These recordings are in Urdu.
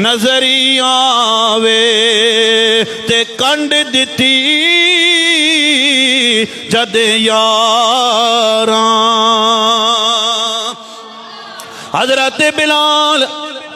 نظری آوے تے کنڈ دتی جد یاراں حضرت بلال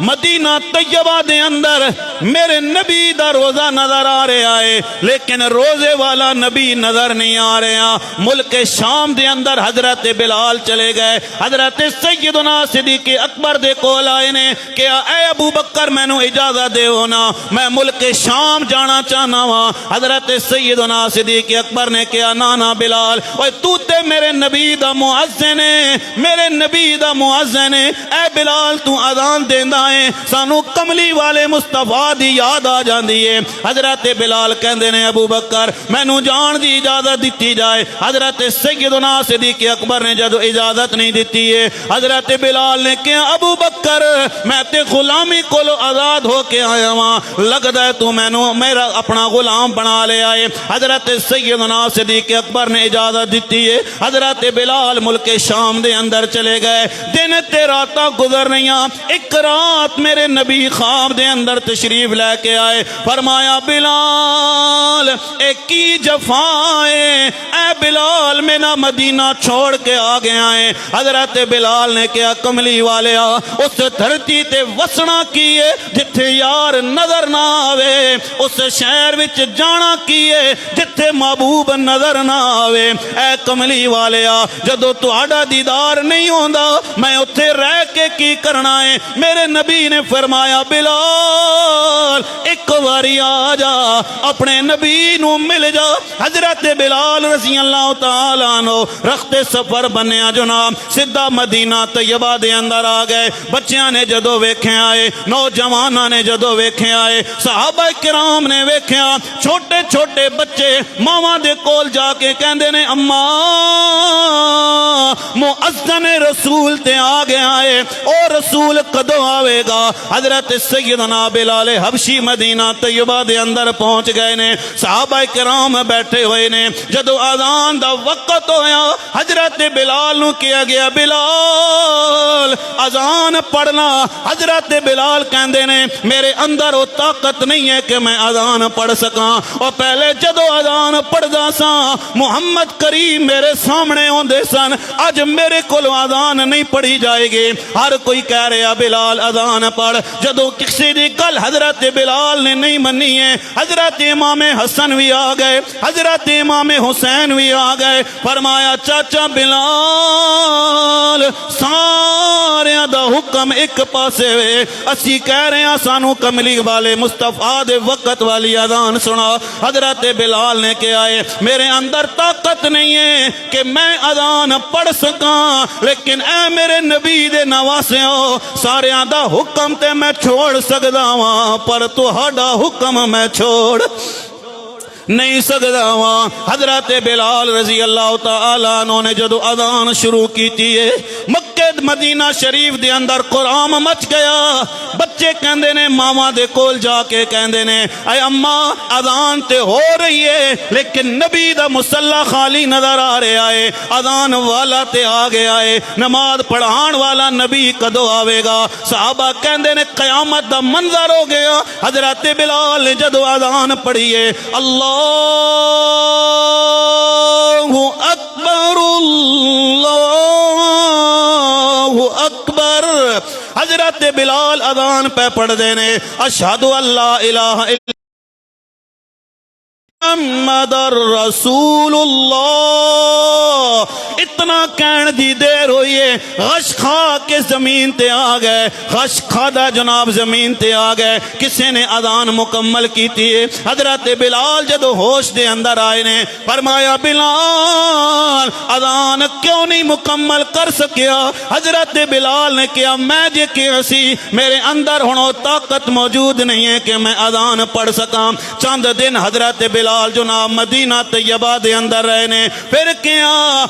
مدینہ طیبہ دے اندر میرے نبی دا روزہ نظر آ رہا ہے لیکن روزے والا نبی نظر نہیں آ رہا ملک شام دے اندر حضرت بلال چلے گئے حضرت سیدنا صدیق اکبر دے کول آئے نے کہ اے ابو بکر میں نو اجازت دے ہونا میں ملک شام جانا چاہنا وا حضرت سیدنا صدیق اکبر نے کہا نانا بلال اوے تو تے میرے نبی دا مؤذن ہے میرے نبی دا مؤذن ہے اے بلال تو اذان دیندا سانو کملی والے مصطفیٰ دی یاد آ جاندی ہے حضرت بلال کہندے نے ابو بکر مینوں جان دی اجازت دیتی جائے حضرت سیدنا صدیق اکبر نے جدو اجازت نہیں دیتی ہے حضرت بلال نے کہا ابو بکر میں تے غلامی کولو آزاد ہو کے آیا ہاں لگدا ہے تو مینوں میرا اپنا غلام بنا لے آئے حضرت سیدنا صدیق اکبر نے اجازت دیتی ہے حضرت بلال ملک شام دے اندر چلے گئے دن تے راتاں گزر رہیاں ایک رات میرے نبی خواب دے اندر تشریف لے کے آئے فرمایا بلال ایک کی جفائیں اے بلال میں نہ مدینہ چھوڑ کے آگے آئے حضرت بلال نے کہا کملی والے اس دھرتی تے وسنا کیے جتھے یار نظر نہ آوے اس شہر وچ جانا کیے جتھے محبوب نظر نہ آوے اے کملی والے جدو تہاڈا دیدار نہیں ہوندا میں اتھے رہ کے کی کرنا ہے میرے نبی نے فرمایا بلال ایک واری آ جا اپنے نبی نو مل جا حضرت بلال رضی اللہ تعالیٰ عنہ رخت سفر بنیا جناب سدھا مدینہ طیبہ دے اندر آ گئے بچیاں نے جدو ویکھے آئے نوجواناں نے جدو ویکھے آئے صحابہ کرام نے ویکھیا چھوٹے چھوٹے بچے ماواں دے کول جا کے کہندے نے اماں مؤذن رسول تے آ گیا ہے او رسول کدو آوے گا حضرت سیدنا بلال حبشی مدینہ طیبہ دے اندر پہنچ گئے نے صحابہ کرام بیٹھے ہوئے نے جدو اذان دا وقت ہویا حضرت بلال نو کیا گیا بلال اذان پڑھنا حضرت بلال کہندے نے میرے اندر وہ طاقت نہیں ہے کہ میں اذان پڑھ سکاں اور پہلے جدو اذان پڑھدا سا محمد کریم میرے سامنے ہوندے سن اج میرے کول اذان نہیں پڑھی جائے گی ہر کوئی کہہ رہا بلال اذان پڑھ جدو کسی دی گل حضرت بلال نے نہیں منی ہے حضرت امام حسن بھی آ گئے حضرت امام حسین بھی آ گئے فرمایا چاچا بلال سارے دا حکم ایک پاسے وے اسی کہہ رہے ہیں سانو کملی والے مصطفیٰ دے وقت والی اذان سنا حضرت بلال نے کہا ہے میرے اندر طاقت نہیں ہے کہ میں اذان پڑھ سکاں لیکن اے میرے نبی دے نواسیوں سارے دا حکم تے میں چھوڑ سکدا ہاں پر تہاڈا حکم میں چھوڑ نہیں سکدا ہاں حضرت بلال رضی اللہ تعالیٰ عنہ نے جدو اذان شروع کی تھی مکہ مدینہ شریف دے اندر قرآن مچ گیا بچے کہندے نے ماما دے کول جا کے کہندے نے اے اماں اذان تے ہو رہی ہے لیکن نبی دا مصلی خالی نظر آ رہا ہے اذان والا تے آ گیا ہے نماز پڑھان والا نبی کدو آوے گا صحابہ کہندے نے قیامت دا منظر ہو گیا حضرت بلال نے جدو اذان پڑھی ہے اللہ اکبر اللہ اکبر حضرت بلال اذان پہ پڑھ دینے اشہدو اللہ الہ الا محمد رسول اللہ اتنا کہن دی دیر ہوئی ہے غش کھا کے زمین تے آ گئے غش کھادا جناب زمین تے آ گئے کسی نے اذان مکمل کی تھی حضرت بلال جدو ہوش دے اندر آئے نے فرمایا بلال اذان کیوں نہیں مکمل کر سکیا حضرت بلال نے کہا میں جے کہ اسی میرے اندر ہنو طاقت موجود نہیں ہے کہ میں اذان پڑھ سکاں چند دن حضرت بلال جناب مدینہ طیبہ دے اندر رہنے پھر کیا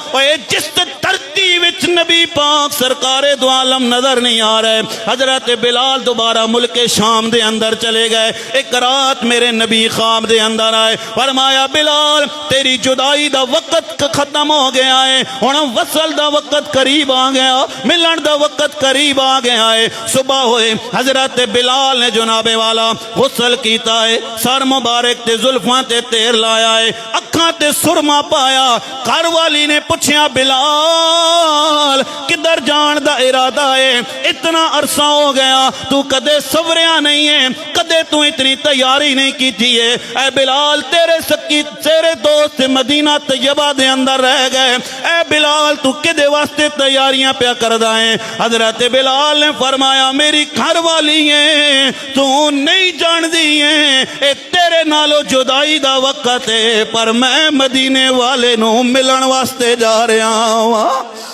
جس دھرتی وچ نبی پاک سرکار دو عالم نظر نہیں آ رہے حضرت بلال دوبارہ ملک شام دے اندر چلے گئے ایک رات میرے نبی خواب دے اندر آئے فرمایا بلال تیری جدائی دا وقت ختم ہو گیا ہے ہن وصل دا وقت قریب آ گیا ملن دا وقت قریب آ گیا ہے صبح ہوئے حضرت بلال نے جناب والا غسل کیتا ہے سر مبارک تے زلفاں تے تیر لایا ہے اکھاں تے سرما پایا گھر والی نے پوچھیا بلال کدھر جان دا ارادہ ہے اتنا عرصہ ہو گیا تو کدے سوریا نہیں ہے کدے تو اتنی تیاری نہیں کی تھی ہے اے بلال تیرے دوست مدینہ طیبہ دے اندر رہ گئے اے بلال تو کدے واسطے تیاریاں پیا کردہ ہیں حضرت بلال نے فرمایا میری گھر والی ہیں تو نہیں جان دی ہیں اے تیرے نالو جدائی دا وقت ہے پر میں مدینے والے نو ملن واسطے جا رہا ہوں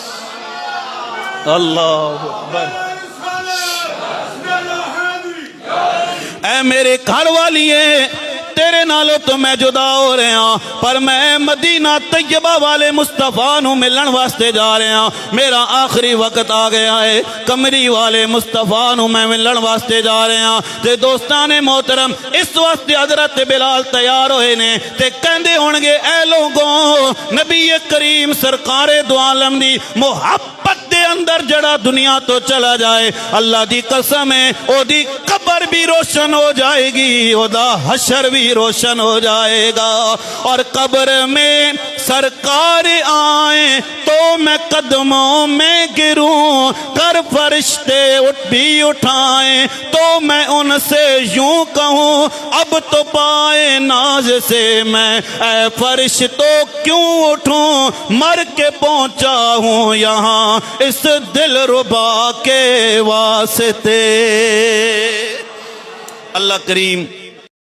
اللہ اکبر اے میرے گھر والی ہے تیرے نالو تو میں جدا ہو رہا ہوں پر میں مدینہ طیبہ والے مصطفیٰ نو ملن واسطے جا رہا ہوں میرا آخری وقت آ گیا ہے کمری والے مصطفیٰ نو میں ملن واسطے جا رہا ہوں تے دوستان محترم اس واسطے حضرت بلال تیار ہوئے نے تے کہندے ہونگے اے لوگوں نبی کریم سرکار دو عالم دی محبت دے اندر جڑا دنیا تو چلا جائے اللہ دی قسم ہے او دی قبر بھی روشن ہو جائے گی او دا حشر بھی روشن ہو جائے گا اور قبر میں سرکار آئیں تو میں قدموں میں گروں کر فرشتے اٹھ بھی اٹھائیں تو میں ان سے یوں کہوں اب تو پائے ناز سے میں اے فرشتوں کیوں اٹھوں مر کے پہنچا ہوں یہاں اس دل ربا کے واسطے اللہ کریم